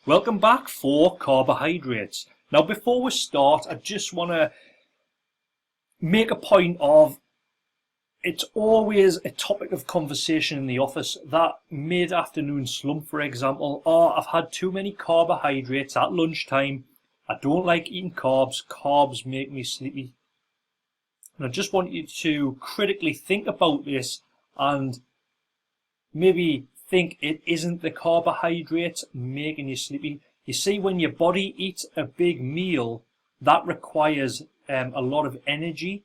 Welcome back for Carbohydrates. Now before we start, I just want to make a point of it's always a topic of conversation in the office, that mid-afternoon slump, for example, or I've had too many carbohydrates at lunchtime, I don't like eating carbs make me sleepy. And I just want you to critically think about this and maybe think it isn't the carbohydrates making you sleepy. You see, when your body eats a big meal, that requires a lot of energy,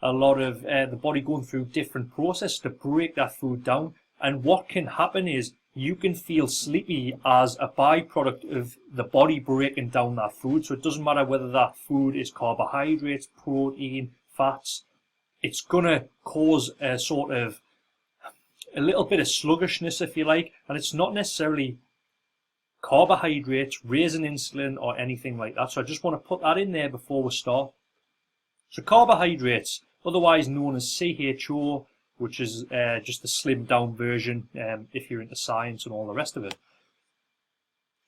a lot of the body going through different processes to break that food down. And what can happen is you can feel sleepy as a byproduct of the body breaking down that food. So it doesn't matter whether that food is carbohydrates, protein, fats. It's going to cause a sort of a little bit of sluggishness, if you like, and it's not necessarily carbohydrates raising insulin or anything like that. So I just want to put that in there before we start. So carbohydrates, otherwise known as CHO, which is just the slimmed down version if you're into science and all the rest of it.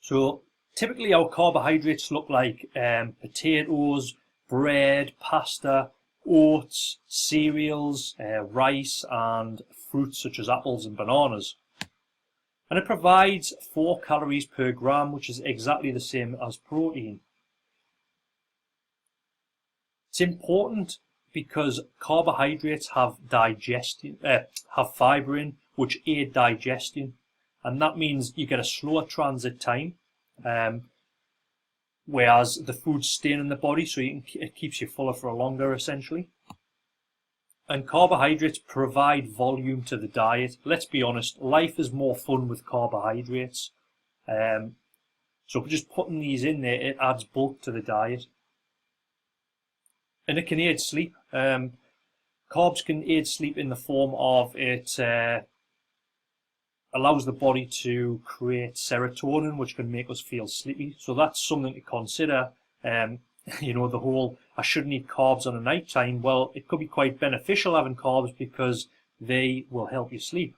So typically our carbohydrates look like potatoes, bread, pasta, oats, cereals, rice and fruits such as apples and bananas. And it provides 4 calories per gram, which is exactly the same as protein. It's important because carbohydrates have fiber in, which aid digestion, and that means you get a slower transit time, whereas the food's staying in the body, so it keeps you fuller for longer, essentially. And carbohydrates provide volume to the diet. Let's be honest, life is more fun with carbohydrates. So just putting these in there, it adds bulk to the diet. And it can aid sleep. Carbs can aid sleep in the form of it allows the body to create serotonin, which can make us feel sleepy. So that's something to consider. The whole I shouldn't eat carbs on a night time. Well, it could be quite beneficial having carbs because they will help you sleep.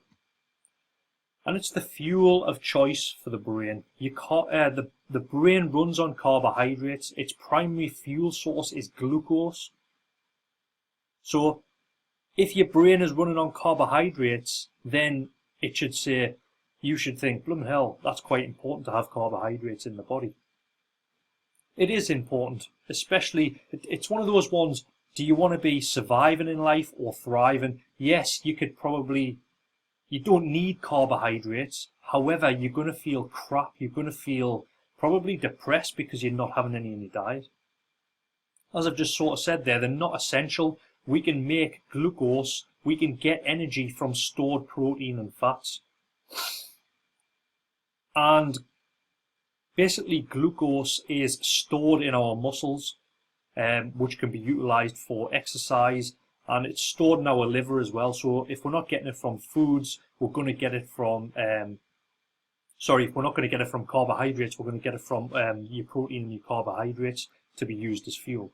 And it's the fuel of choice for the brain. The brain runs on carbohydrates. Its primary fuel source is glucose. So if your brain is running on carbohydrates, then you should think, blooming hell, that's quite important to have carbohydrates in the body. It is important, especially, it's one of those ones, do you want to be surviving in life or thriving? Yes, you don't need carbohydrates. However, you're going to feel crap. You're going to feel probably depressed because you're not having any in your diet. As I've just sort of said there, they're not essential. We can make glucose. We can get energy from stored protein and fats. And basically, glucose is stored in our muscles, which can be utilized for exercise, and it's stored in our liver as well. So if we're not getting it from foods, we're going to get it from, if we're not going to get it from carbohydrates, we're going to get it from your protein and your carbohydrates to be used as fuel.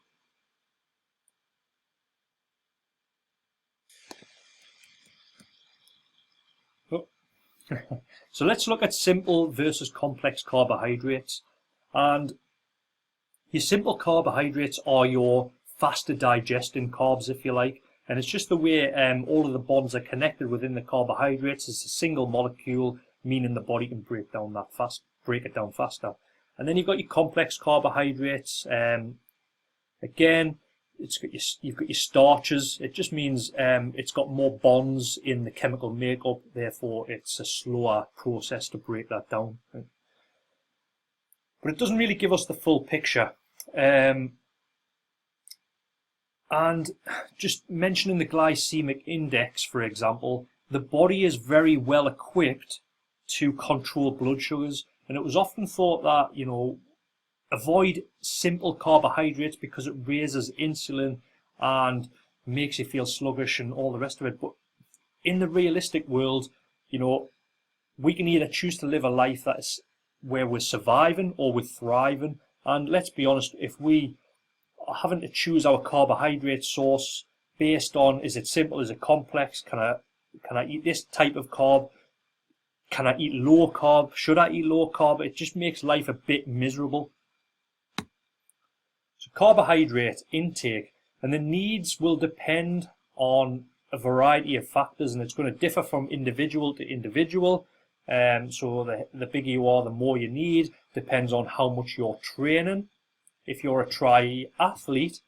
So let's look at simple versus complex carbohydrates. And your simple carbohydrates are your faster digesting carbs, if you like. And it's just the way all of the bonds are connected within the carbohydrates. It's a single molecule, meaning the body can break it down faster. And then you've got your complex carbohydrates. Again, you've got your starches. It just means it's got more bonds in the chemical makeup, therefore it's a slower process to break that down. But it doesn't really give us the full picture. And just mentioning the glycemic index, for example, the body is very well equipped to control blood sugars, and it was often thought that, avoid simple carbohydrates because it raises insulin and makes you feel sluggish and all the rest of it. But in the realistic world, we can either choose to live a life that is where we're surviving or we're thriving. And let's be honest, if we are having to choose our carbohydrate source based on, is it simple, is it complex, can I eat this type of carb? can I eat low carb? Should I eat low carb? It just makes life a bit miserable. So carbohydrate intake and the needs will depend on a variety of factors, and it's going to differ from individual to individual. So the bigger you are, the more you need. Depends on how much you're training. If you're a triathlete,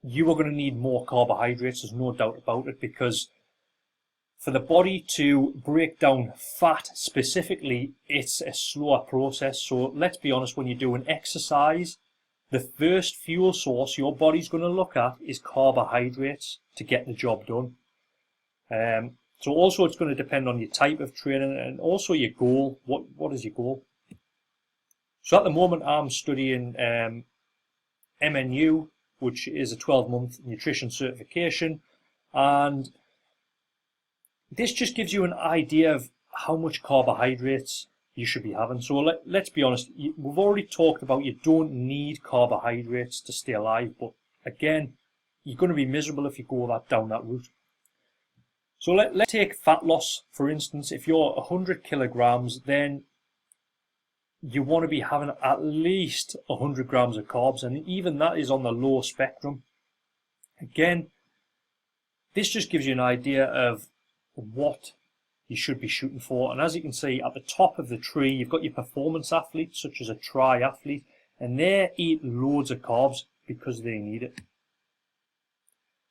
you are going to need more carbohydrates. There's no doubt about it, because for the body to break down fat specifically, it's a slower process. So let's be honest, when you're doing exercise, the first fuel source your body's going to look at is carbohydrates to get the job done. So also it's going to depend on your type of training and also your goal. What is your goal? So at the moment I'm studying MNU, which is a 12-month nutrition certification, and this just gives you an idea of how much carbohydrates you should be having. So let's be honest, we've already talked about you don't need carbohydrates to stay alive, but again, you're going to be miserable if you go down that route. So let's take fat loss, for instance. If you're 100 kilograms, then you want to be having at least 100 grams of carbs, and even that is on the low spectrum. Again, this just gives you an idea of what you should be shooting for. And as you can see at the top of the tree, you've got your performance athletes, such as a triathlete, and they eat loads of carbs because they need it.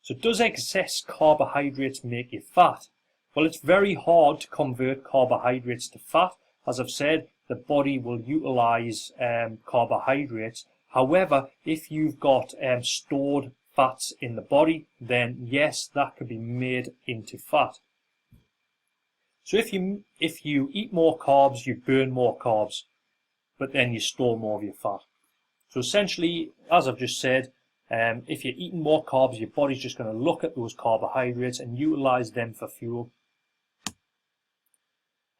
So does excess carbohydrates make you fat? Well, it's very hard to convert carbohydrates to fat. As I've said, the body will utilize carbohydrates. However, if you've got stored fats in the body, then yes, that could be made into fat. So if you eat more carbs, you burn more carbs, but then you store more of your fat. So essentially, as I've just said, if you're eating more carbs, your body's just going to look at those carbohydrates and utilize them for fuel.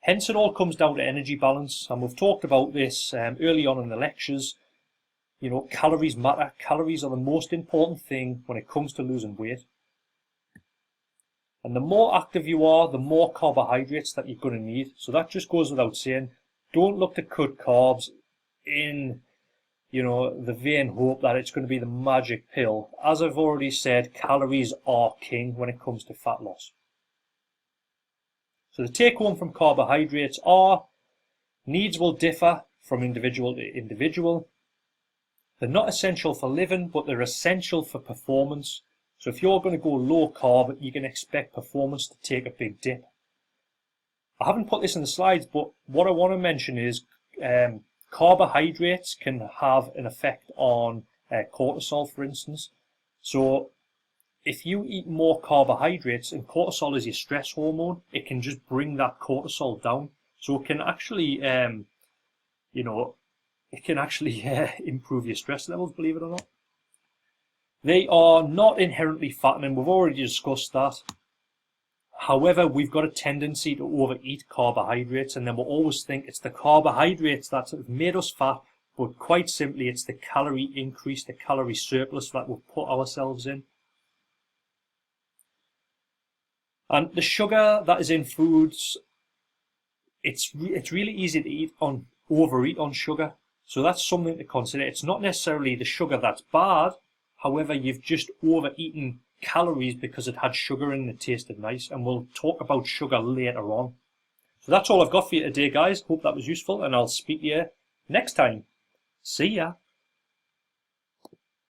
Hence, it all comes down to energy balance, and we've talked about this early on in the lectures. You know, calories matter. Calories are the most important thing when it comes to losing weight. And the more active you are, the more carbohydrates that you're going to need. So that just goes without saying. Don't look to cut carbs in, the vain hope that it's going to be the magic pill. As I've already said, calories are king when it comes to fat loss. So the take home from carbohydrates are, needs will differ from individual to individual. They're not essential for living, but they're essential for performance. So if you're going to go low carb, you can expect performance to take a big dip. I haven't put this in the slides, but what I want to mention is carbohydrates can have an effect on cortisol, for instance. So if you eat more carbohydrates, and cortisol is your stress hormone, it can just bring that cortisol down. So it can actually, improve your stress levels, believe it or not. They are not inherently fattening. We've already discussed that. However, we've got a tendency to overeat carbohydrates, and then we'll always think it's the carbohydrates that have made us fat, but quite simply it's the calorie increase, the calorie surplus that we've put ourselves in. And the sugar that is in foods, it's really easy to overeat on sugar. So that's something to consider. It's not necessarily the sugar that's bad. However, you've just overeaten calories because it had sugar in and it tasted nice. And we'll talk about sugar later on. So that's all I've got for you today, guys. Hope that was useful, and I'll speak to you next time. See ya.